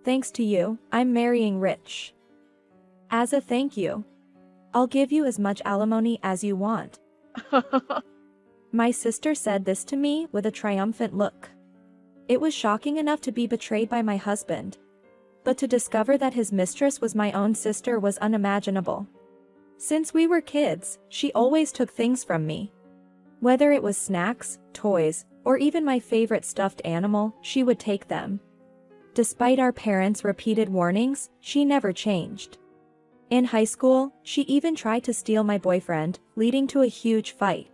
Thanks to you, I'm marrying Rich. As a thank you, I'll give you as much alimony as you want. My sister said this to me with a triumphant look. It was shocking enough to be betrayed by my husband, but to discover that his mistress was my own sister was unimaginable. Since we were kids, she always took things from me. Whether it was snacks, toys, or even my favorite stuffed animal, she would take them. Despite our parents' repeated warnings, she never changed. In high school, she even tried to steal my boyfriend, leading to a huge fight.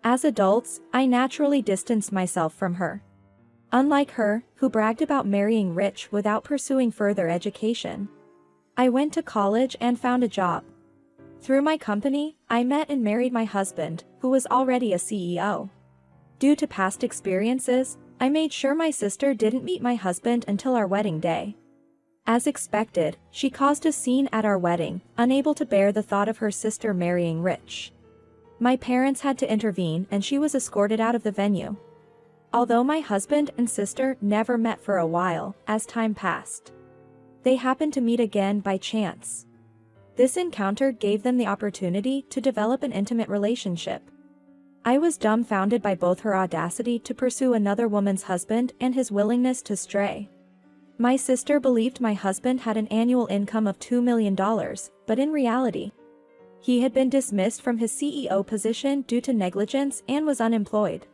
As adults, I naturally distanced myself from her. Unlike her, who bragged about marrying Rich without pursuing further education, I went to college and found a job. Through my company, I met and married my husband, who was already a CEO. Due to past experiences, I made sure my sister didn't meet my husband until our wedding day. As expected, she caused a scene at our wedding, unable to bear the thought of her sister marrying Rich. My parents had to intervene and she was escorted out of the venue. Although my husband and sister never met for a while, as time passed, they happened to meet again by chance. This encounter gave them the opportunity to develop an intimate relationship. I was dumbfounded by both her audacity to pursue another woman's husband and his willingness to stray. My sister believed my husband had an annual income of $2 million, but in reality, he had been dismissed from his CEO position due to negligence and was unemployed.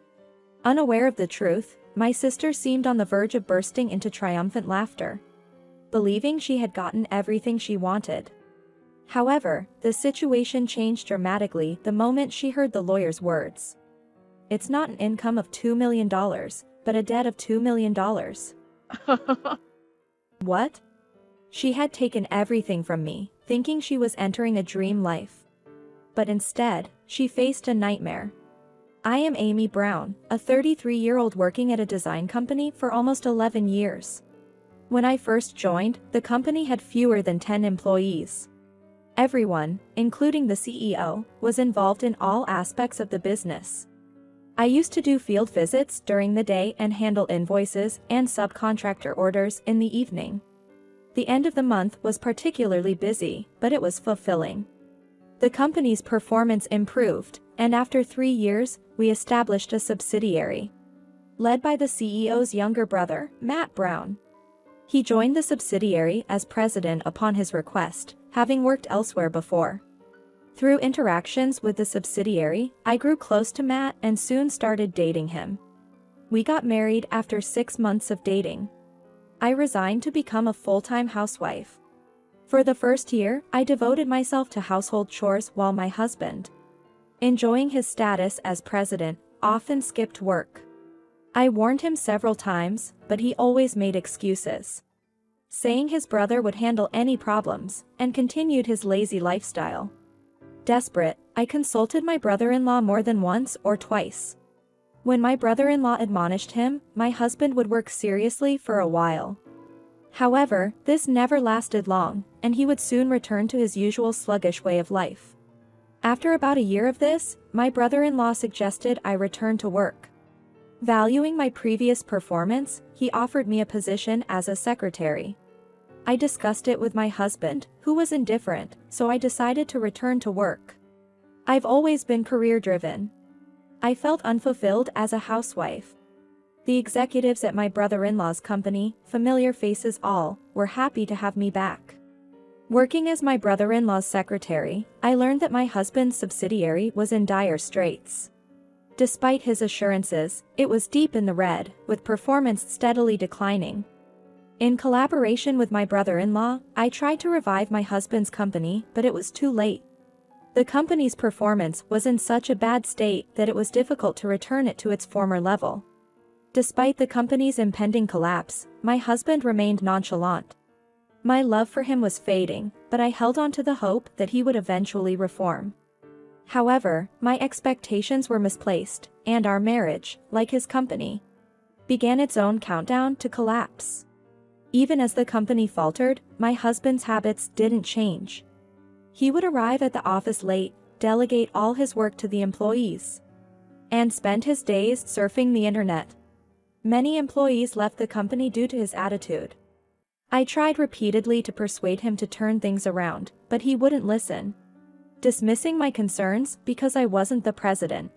Unaware of the truth, my sister seemed on the verge of bursting into triumphant laughter, believing she had gotten everything she wanted. However, the situation changed dramatically the moment she heard the lawyer's words. It's not an income of $2 million, but a debt of $2 million. What? She had taken everything from me, thinking she was entering a dream life. But instead, she faced a nightmare. I am Amy Brown, a 33-year-old working at a design company for almost 11 years. When I first joined, the company had fewer than 10 employees. Everyone, including the CEO, was involved in all aspects of the business. I used to do field visits during the day and handle invoices and subcontractor orders in the evening. The end of the month was particularly busy, but it was fulfilling. The company's performance improved, and after 3 years, we established a subsidiary, led by the CEO's younger brother, Matt Brown. He joined the subsidiary as president upon his request, having worked elsewhere before. Through interactions with the subsidiary, I grew close to Matt and soon started dating him. We got married after 6 months of dating. I resigned to become a full-time housewife. For the first year, I devoted myself to household chores while my husband, enjoying his status as president, often skipped work. I warned him several times, but he always made excuses, saying his brother would handle any problems, and continued his lazy lifestyle. Desperate, I consulted my brother-in-law more than once or twice. When my brother-in-law admonished him, my husband would work seriously for a while. However, this never lasted long, and he would soon return to his usual sluggish way of life. After about a year of this, my brother-in-law suggested I return to work. Valuing my previous performance, he offered me a position as a secretary. I discussed it with my husband, who was indifferent, so I decided to return to work. I've always been career-driven. I felt unfulfilled as a housewife. The executives at my brother-in-law's company, familiar faces all, were happy to have me back. Working as my brother-in-law's secretary, I learned that my husband's subsidiary was in dire straits. Despite his assurances, it was deep in the red, with performance steadily declining. In collaboration with my brother-in-law, I tried to revive my husband's company, but it was too late. The company's performance was in such a bad state that it was difficult to return it to its former level. Despite the company's impending collapse, my husband remained nonchalant. My love for him was fading, but I held on to the hope that he would eventually reform. However, my expectations were misplaced, and our marriage, like his company, began its own countdown to collapse. Even as the company faltered, my husband's habits didn't change. He would arrive at the office late, delegate all his work to the employees, and spend his days surfing the internet. Many employees left the company due to his attitude. I tried repeatedly to persuade him to turn things around, but he wouldn't listen, dismissing my concerns because I wasn't the president.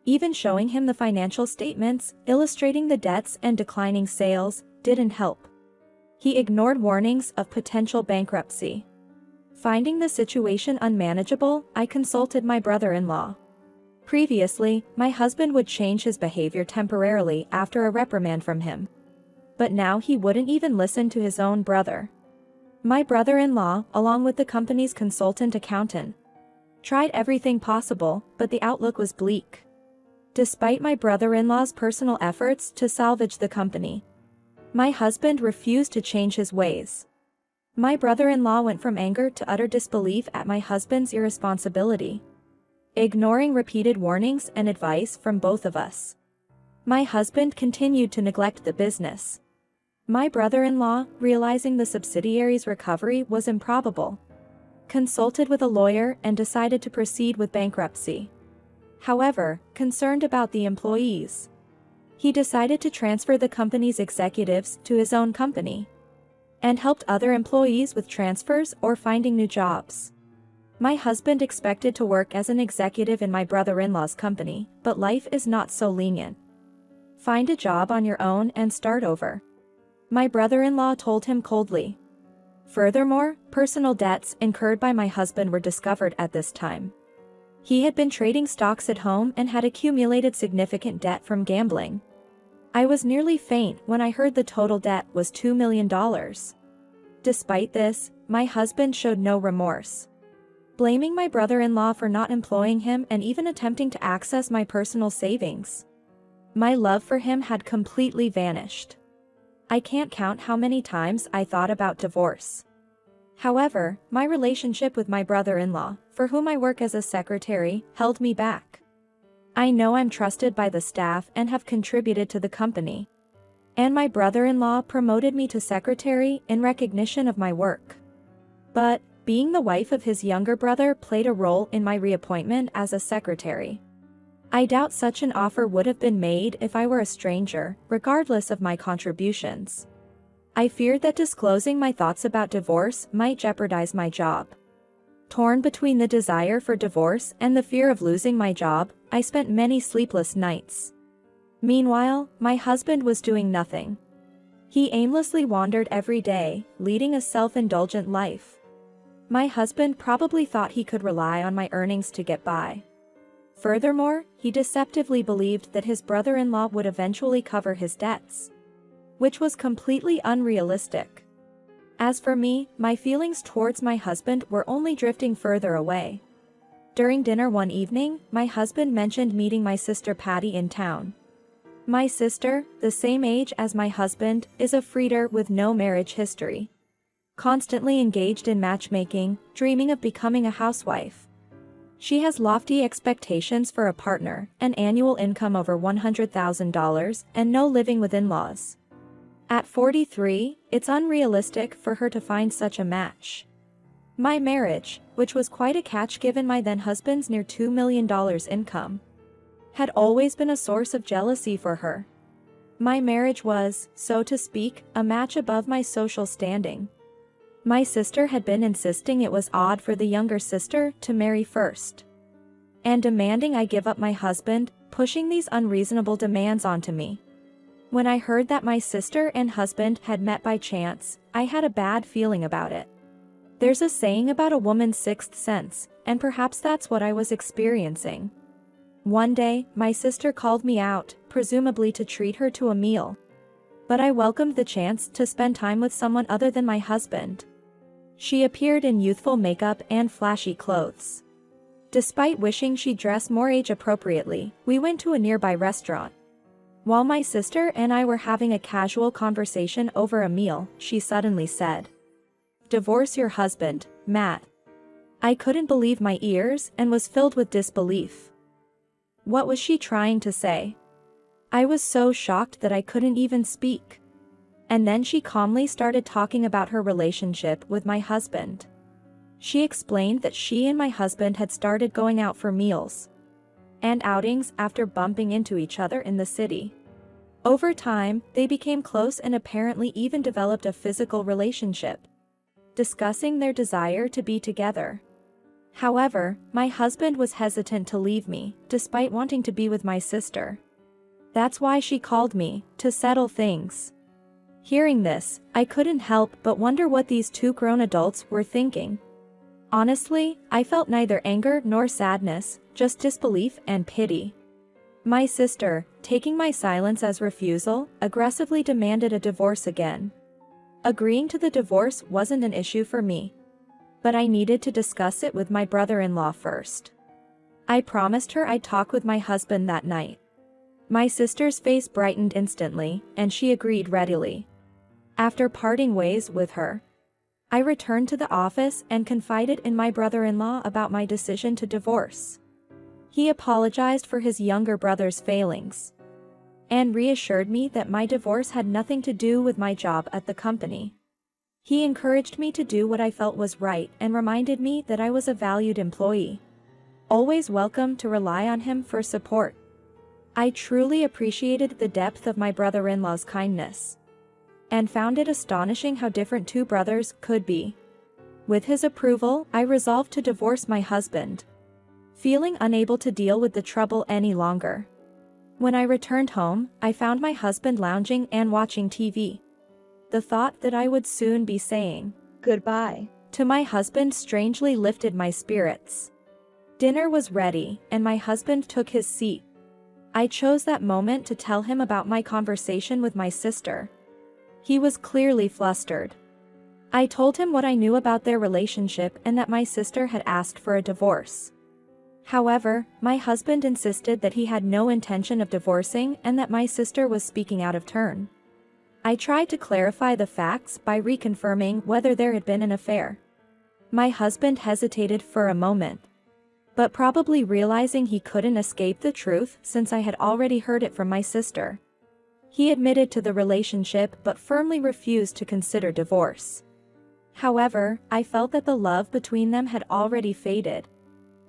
Even showing him the financial statements, illustrating the debts and declining sales, didn't help. He ignored warnings of potential bankruptcy. Finding the situation unmanageable, I consulted my brother-in-law. Previously, my husband would change his behavior temporarily after a reprimand from him. But now he wouldn't even listen to his own brother. My brother-in-law, along with the company's consultant accountant, tried everything possible, but the outlook was bleak. Despite my brother-in-law's personal efforts to salvage the company, my husband refused to change his ways. My brother-in-law went from anger to utter disbelief at my husband's irresponsibility, ignoring repeated warnings and advice from both of us. My husband continued to neglect the business. My brother-in-law, realizing the subsidiary's recovery was improbable, consulted with a lawyer and decided to proceed with bankruptcy. However, concerned about the employees, he decided to transfer the company's executives to his own company and helped other employees with transfers or finding new jobs. My husband expected to work as an executive in my brother-in-law's company, but life is not so lenient. Find a job on your own and start over, my brother-in-law told him coldly. Furthermore, personal debts incurred by my husband were discovered at this time. He had been trading stocks at home and had accumulated significant debt from gambling. I was nearly faint when I heard the total debt was $2 million. Despite this, my husband showed no remorse, blaming my brother-in-law for not employing him and even attempting to access my personal savings. My love for him had completely vanished. I can't count how many times I thought about divorce. However, my relationship with my brother-in-law, for whom I work as a secretary, held me back. I know I'm trusted by the staff and have contributed to the company, and my brother-in-law promoted me to secretary in recognition of my work. But, being the wife of his younger brother played a role in my reappointment as a secretary. I doubt such an offer would have been made if I were a stranger, regardless of my contributions. I feared that disclosing my thoughts about divorce might jeopardize my job. Torn between the desire for divorce and the fear of losing my job, I spent many sleepless nights. Meanwhile, my husband was doing nothing. He aimlessly wandered every day, leading a self-indulgent life. My husband probably thought he could rely on my earnings to get by. Furthermore, he deceptively believed that his brother-in-law would eventually cover his debts, which was completely unrealistic. As for me, my feelings towards my husband were only drifting further away. During dinner one evening, my husband mentioned meeting my sister Patty in town. My sister, the same age as my husband, is a freeter with no marriage history, constantly engaged in matchmaking, dreaming of becoming a housewife. She has lofty expectations for a partner, an annual income over $100,000, and no living with in-laws. At 43, it's unrealistic for her to find such a match. My marriage, which was quite a catch given my then-husband's near $2 million income, had always been a source of jealousy for her. My marriage was, so to speak, a match above my social standing. My sister had been insisting it was odd for the younger sister to marry first, and demanding I give up my husband, pushing these unreasonable demands onto me. When I heard that my sister and husband had met by chance, I had a bad feeling about it. There's a saying about a woman's sixth sense, and perhaps that's what I was experiencing. One day, my sister called me out, presumably to treat her to a meal. But I welcomed the chance to spend time with someone other than my husband. She appeared in youthful makeup and flashy clothes. Despite wishing she dressed more age-appropriately, we went to a nearby restaurant. While my sister and I were having a casual conversation over a meal, she suddenly said, "Divorce your husband, Matt." I couldn't believe my ears and was filled with disbelief. What was she trying to say? I was so shocked that I couldn't even speak. And then she calmly started talking about her relationship with my husband. She explained that she and my husband had started going out for meals and outings after bumping into each other in the city. Over time, they became close and apparently even developed a physical relationship, discussing their desire to be together. However, my husband was hesitant to leave me, despite wanting to be with my sister. That's why she called me, to settle things. Hearing this, I couldn't help but wonder what these two grown adults were thinking. Honestly, I felt neither anger nor sadness, just disbelief and pity. My sister, taking my silence as refusal, aggressively demanded a divorce again. Agreeing to the divorce wasn't an issue for me, but I needed to discuss it with my brother-in-law first. I promised her I'd talk with my husband that night. My sister's face brightened instantly, and she agreed readily. After parting ways with her, I returned to the office and confided in my brother-in-law about my decision to divorce. He apologized for his younger brother's failings and reassured me that my divorce had nothing to do with my job at the company. He encouraged me to do what I felt was right and reminded me that I was a valued employee, always welcome to rely on him for support. I truly appreciated the depth of my brother-in-law's kindness and found it astonishing how different two brothers could be. With his approval, I resolved to divorce my husband, feeling unable to deal with the trouble any longer. When I returned home, I found my husband lounging and watching TV. The thought that I would soon be saying goodbye to my husband strangely lifted my spirits. Dinner was ready, and my husband took his seat. I chose that moment to tell him about my conversation with my sister. He was clearly flustered. I told him what I knew about their relationship and that my sister had asked for a divorce. However, my husband insisted that he had no intention of divorcing and that my sister was speaking out of turn. I tried to clarify the facts by reconfirming whether there had been an affair. My husband hesitated for a moment, but probably realizing he couldn't escape the truth since I had already heard it from my sister. He admitted to the relationship but firmly refused to consider divorce. However, I felt that the love between them had already faded.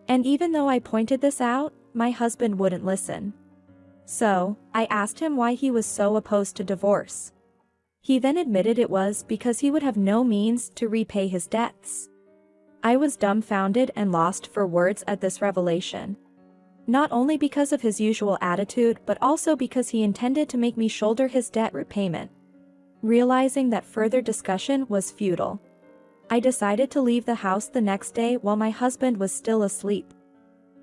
And even though I pointed this out, my husband wouldn't listen. So, I asked him why he was so opposed to divorce. He then admitted it was because he would have no means to repay his debts. I was dumbfounded and lost for words at this revelation. Not only because of his usual attitude but also because he intended to make me shoulder his debt repayment. Realizing that further discussion was futile, I decided to leave the house the next day while my husband was still asleep.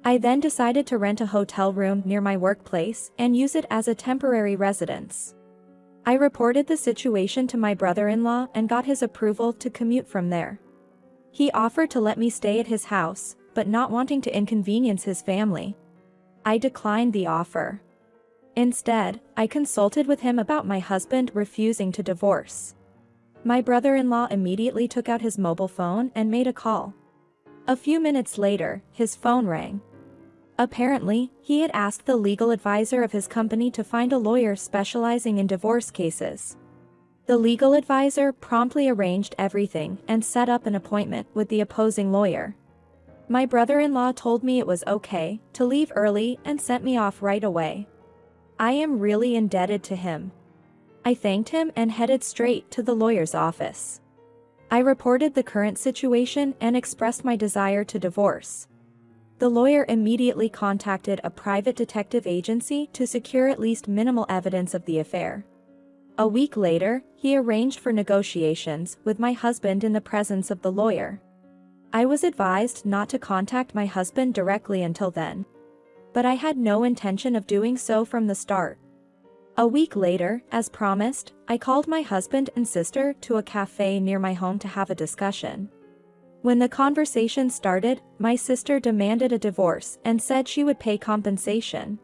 I then decided to rent a hotel room near my workplace and use it as a temporary residence. I reported the situation to my brother-in-law and got his approval to commute from there. He offered to let me stay at his house, but not wanting to inconvenience his family, I declined the offer. Instead, I consulted with him about my husband refusing to divorce. My brother-in-law immediately took out his mobile phone and made a call. A few minutes later, his phone rang. Apparently, he had asked the legal advisor of his company to find a lawyer specializing in divorce cases. The legal advisor promptly arranged everything and set up an appointment with the opposing lawyer. My brother-in-law told me it was okay to leave early and sent me off right away. I am really indebted to him. I thanked him and headed straight to the lawyer's office. I reported the current situation and expressed my desire to divorce. The lawyer immediately contacted a private detective agency to secure at least minimal evidence of the affair. A week later, he arranged for negotiations with my husband in the presence of the lawyer. I was advised not to contact my husband directly until then, but I had no intention of doing so from the start. A week later, as promised, I called my husband and sister to a cafe near my home to have a discussion. When the conversation started, my sister demanded a divorce and said she would pay compensation.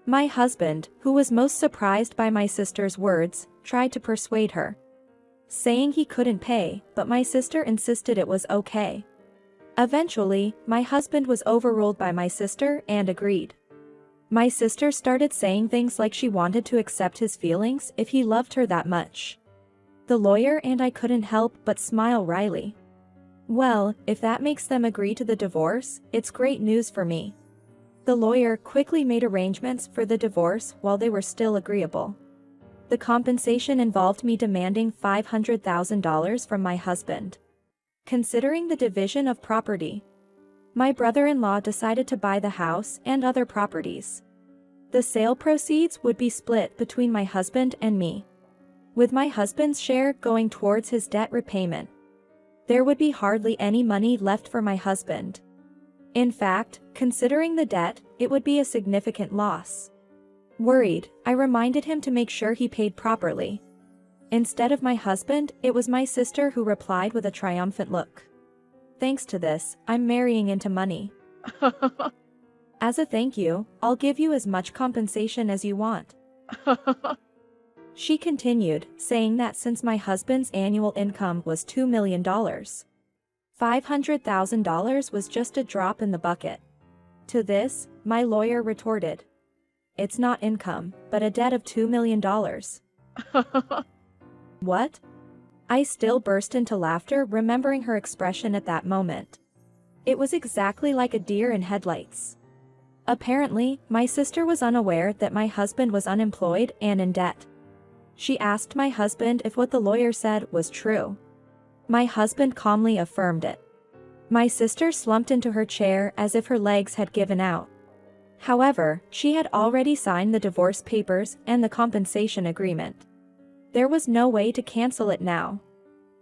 My husband, who was most surprised by my sister's words, tried to persuade her, saying he couldn't pay, but my sister insisted it was okay. Eventually, my husband was overruled by my sister and agreed. My sister started saying things like she wanted to accept his feelings if he loved her that much. The lawyer and I couldn't help but smile wryly. Well, if that makes them agree to the divorce, it's great news for me. The lawyer quickly made arrangements for the divorce while they were still agreeable. The compensation involved me demanding $500,000 from my husband. Considering the division of property, my brother-in-law decided to buy the house and other properties. The sale proceeds would be split between my husband and me, with my husband's share going towards his debt repayment. There would be hardly any money left for my husband. In fact, considering the debt, it would be a significant loss. Worried, I reminded him to make sure he paid properly. Instead of my husband, it was my sister who replied with a triumphant look. Thanks to this, I'm marrying into money. As a thank you, I'll give you as much compensation as you want. She continued, saying that since my husband's annual income was $2 million, $500,000 was just a drop in the bucket. To this, my lawyer retorted, "It's not income, but a debt of $2 million. What? I still burst into laughter, remembering her expression at that moment. It was exactly like a deer in headlights. Apparently, my sister was unaware that my husband was unemployed and in debt. She asked my husband if what the lawyer said was true. My husband calmly affirmed it. My sister slumped into her chair as if her legs had given out. However, she had already signed the divorce papers and the compensation agreement. There was no way to cancel it now.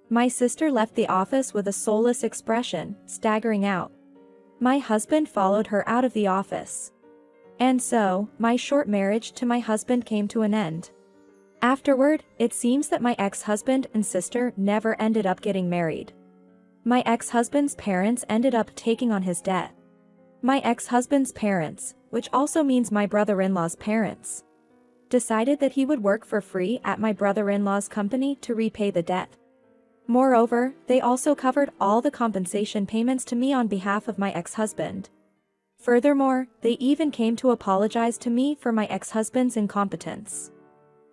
My sister left the office with a soulless expression, staggering out. My husband followed her out of the office. And so, my short marriage to my husband came to an end. Afterward, it seems that my ex-husband and sister never ended up getting married. My ex-husband's parents ended up taking on his debt. My ex-husband's parents, which also means my brother-in-law's parents, decided that he would work for free at my brother-in-law's company to repay the debt. Moreover, they also covered all the compensation payments to me on behalf of my ex-husband. Furthermore, they even came to apologize to me for my ex-husband's incompetence.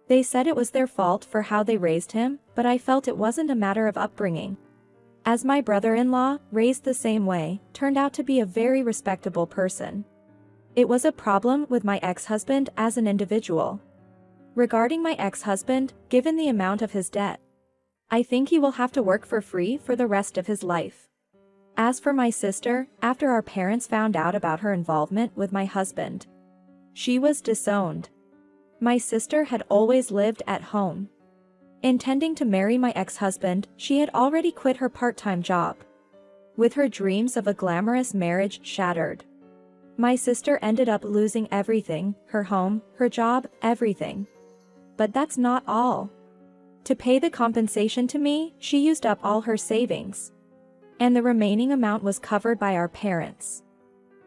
They said it was their fault for how they raised him, but I felt it wasn't a matter of upbringing, as my brother-in-law, raised the same way, turned out to be a very respectable person. It was a problem with my ex-husband as an individual. Regarding my ex-husband, given the amount of his debt, I think he will have to work for free for the rest of his life. As for my sister, after our parents found out about her involvement with my husband, she was disowned. My sister had always lived at home. Intending to marry my ex-husband, she had already quit her part-time job, with her dreams of a glamorous marriage shattered. My sister ended up losing everything, her home, her job, everything. But that's not all. To pay the compensation to me, she used up all her savings, and the remaining amount was covered by our parents.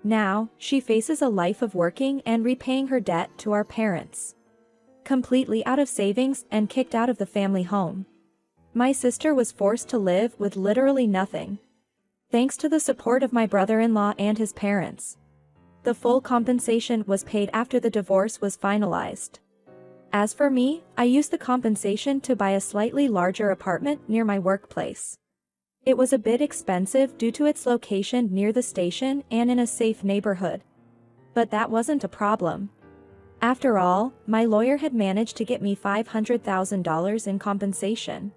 Now, she faces a life of working and repaying her debt to our parents, completely out of savings and kicked out of the family home. My sister was forced to live with literally nothing. Thanks to the support of my brother-in-law and his parents, the full compensation was paid after the divorce was finalized. As for me, I used the compensation to buy a slightly larger apartment near my workplace. It was a bit expensive due to its location near the station and in a safe neighborhood. But that wasn't a problem. After all, my lawyer had managed to get me $500,000 in compensation.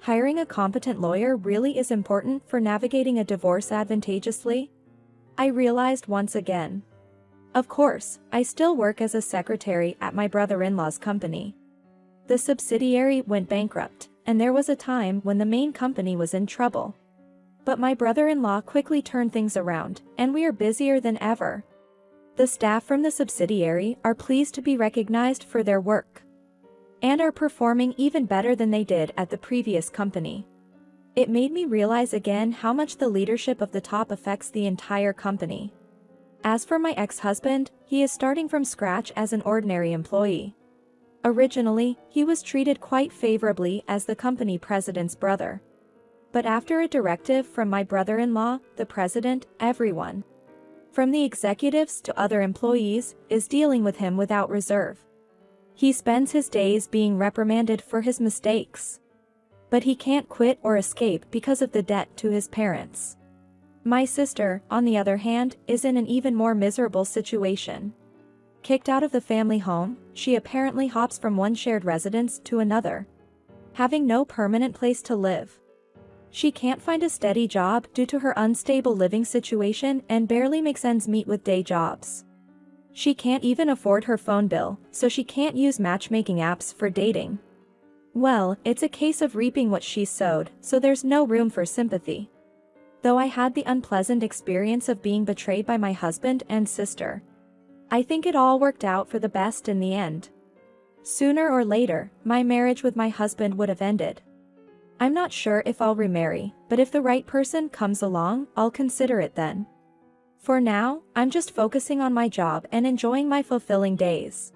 Hiring a competent lawyer really is important for navigating a divorce advantageously, I realized once again. Of course, I still work as a secretary at my brother-in-law's company. The subsidiary went bankrupt, and there was a time when the main company was in trouble. But my brother-in-law quickly turned things around, and we are busier than ever. The staff from the subsidiary are pleased to be recognized for their work, and are performing even better than they did at the previous company. It made me realize again how much the leadership of the top affects the entire company. As for my ex-husband, he is starting from scratch as an ordinary employee. Originally, he was treated quite favorably as the company president's brother. But after a directive from my brother-in-law, the president, everyone, from the executives to other employees, is dealing with him without reserve. He spends his days being reprimanded for his mistakes. But he can't quit or escape because of the debt to his parents. My sister, on the other hand, is in an even more miserable situation. Kicked out of the family home, she apparently hops from one shared residence to another, having no permanent place to live. She can't find a steady job due to her unstable living situation and barely makes ends meet with day jobs. She can't even afford her phone bill, so she can't use matchmaking apps for dating. Well, it's a case of reaping what she sowed, so there's no room for sympathy. Though I had the unpleasant experience of being betrayed by my husband and sister, I think it all worked out for the best in the end. Sooner or later, my marriage with my husband would have ended. I'm not sure if I'll remarry, but if the right person comes along, I'll consider it then. For now, I'm just focusing on my job and enjoying my fulfilling days.